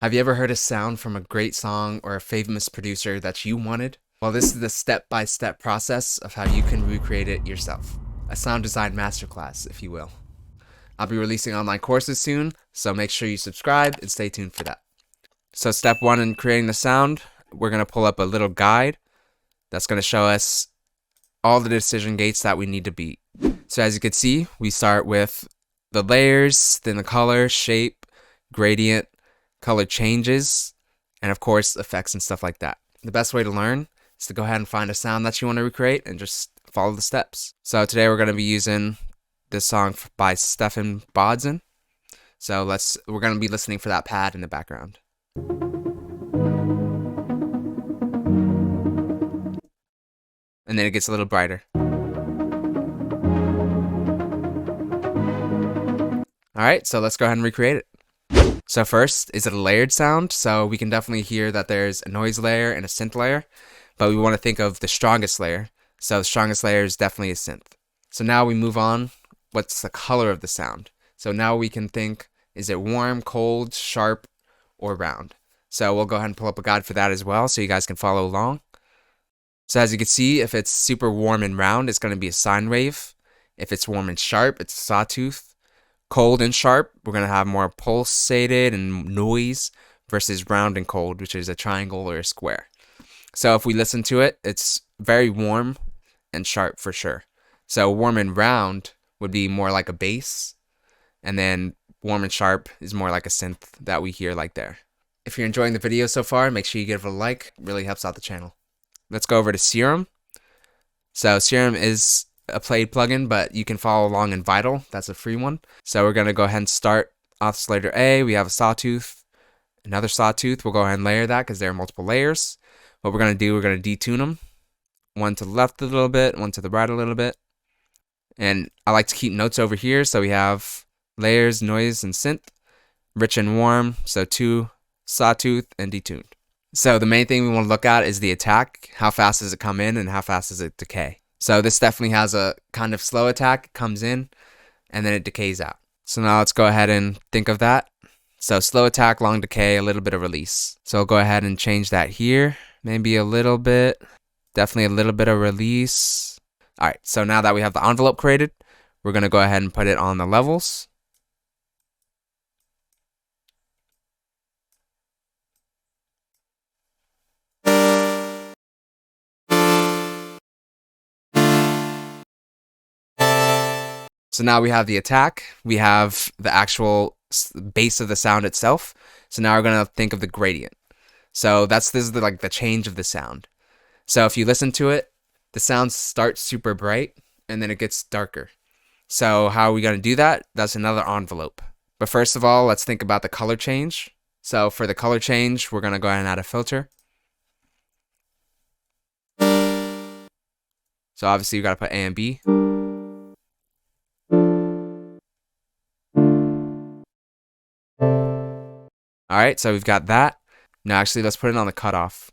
Have you ever heard a sound from a great song or a famous producer that you wanted? Well, this is the step-by-step process of how you can recreate it yourself. A sound design masterclass, if you will. I'll be releasing online courses soon, so make sure you subscribe and stay tuned for that. So step one in creating the sound, we're going to pull up a little guide that's going to show us all the decision gates that we need to beat. So as you can see, we start with the layers, then the color, shape, gradient, color changes, and of course effects and stuff like that. The best way to learn is to go ahead and find a sound that you want to recreate and just follow the steps. So today we're going to be using this song by Stefan Bodzen. So we're going to be listening for that pad in the background. And then it gets a little brighter. Alright, so let's go ahead and recreate it. So first, is it a layered sound? So we can definitely hear that there's a noise layer and a synth layer, but we want to think of the strongest layer. So the strongest layer is definitely a synth. So now we move on. What's the color of the sound? So now we can think, is it warm, cold, sharp, or round? So we'll go ahead and pull up a guide for that as well so you guys can follow along. So as you can see, if it's super warm and round, it's going to be a sine wave. If it's warm and sharp, it's a sawtooth. Cold and sharp, we're going to have more pulsated and noise versus round and cold, which is a triangle or a square. So if we listen to it, it's very warm and sharp for sure. So warm and round would be more like a bass, and then warm and sharp is more like a synth that we hear like there. If you're enjoying the video so far, make sure you give it a like. It really helps out the channel. Let's go over to Serum. So Serum is a paid plugin, but you can follow along in Vital. That's a free one. So we're going to go ahead and start oscillator A. We have a sawtooth, another sawtooth. We'll go ahead and layer that because there are multiple layers. What we're going to do, we're going to detune them. One to the left a little bit, one to the right a little bit. And I like to keep notes over here. So we have layers, noise, and synth. Rich and warm. So 2 sawtooth and detuned. So the main thing we want to look at is the attack. How fast does it come in and how fast does it decay? So this definitely has a kind of slow attack. It comes in and then it decays out. So now let's go ahead and think of that. So slow attack, long decay, a little bit of release. So I'll go ahead and change that here. Maybe a little bit. Definitely a little bit of release. All right, so now that we have the envelope created, we're going to go ahead and put it on the levels. So now we have the attack, we have the actual base of the sound itself. So now we're going to think of the gradient. So this is the change of the sound. So if you listen to it, the sound starts super bright and then it gets darker. So how are we going to do that? That's another envelope. But first of all, let's think about the color change. So for the color change, we're going to go ahead and add a filter. So obviously you got to put A and B. Alright, so we've got that. Now actually let's put it on the cutoff.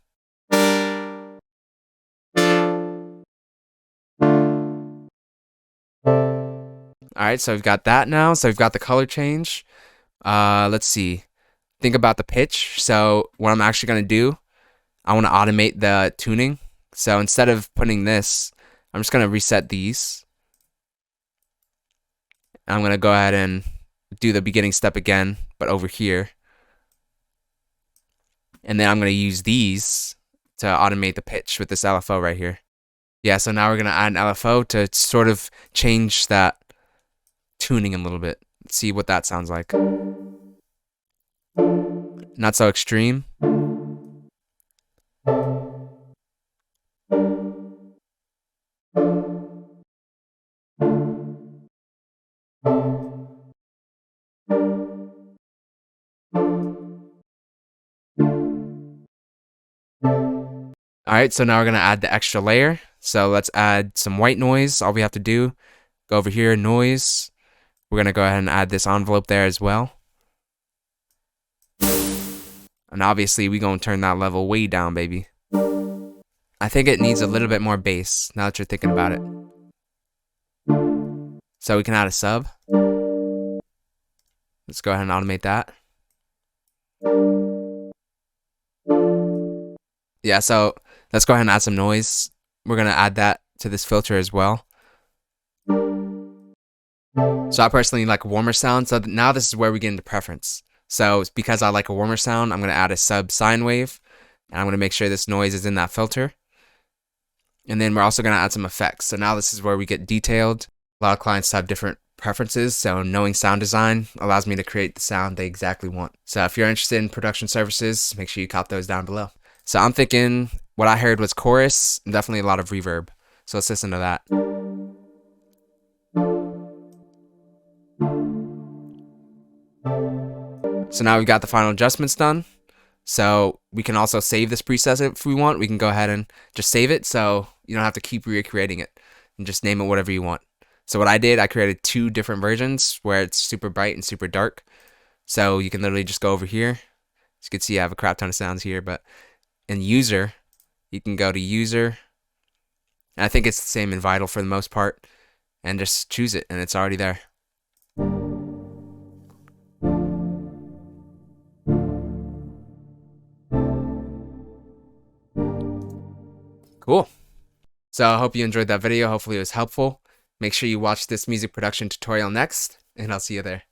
Alright, so we've got that now. So we've got the color change. Let's see. Think about the pitch. So what I'm actually going to do, I want to automate the tuning. So instead of putting this, I'm just going to reset these. I'm going to go ahead and do the beginning step again, but over here. And then I'm going to use these to automate the pitch with this LFO right here. Yeah, so now we're going to add an LFO to sort of change that tuning a little bit. Let's see what that sounds like. Not so extreme. Alright, so now we're going to add the extra layer. So let's add some white noise. All we have to do, go over here, noise. We're going to go ahead and add this envelope there as well. And obviously, we're going to turn that level way down, baby. I think it needs a little bit more bass, now that you're thinking about it. So we can add a sub. Let's go ahead and automate that. Yeah, so let's go ahead and add some noise. We're going to add that to this filter as well. So I personally like a warmer sound. So now this is where we get into preference. So because I like a warmer sound, I'm going to add a sub sine wave. And I'm going to make sure this noise is in that filter. And then we're also going to add some effects. So now this is where we get detailed. A lot of clients have different preferences. So knowing sound design allows me to create the sound they exactly want. So if you're interested in production services, make sure you cop those down below. So I'm thinking what I heard was chorus, and definitely a lot of reverb. So let's listen to that. So now we've got the final adjustments done. So we can also save this preset if we want. We can go ahead and just save it so you don't have to keep recreating it, and just name it whatever you want. So what I did, I created 2 different versions where it's super bright and super dark. So you can literally just go over here. As you can see, I have a crap ton of sounds here, but in user, you can go to user. And I think it's the same in Vital for the most part, and just choose it and it's already there. Cool. So I hope you enjoyed that video. Hopefully it was helpful. Make sure you watch this music production tutorial next, and I'll see you there.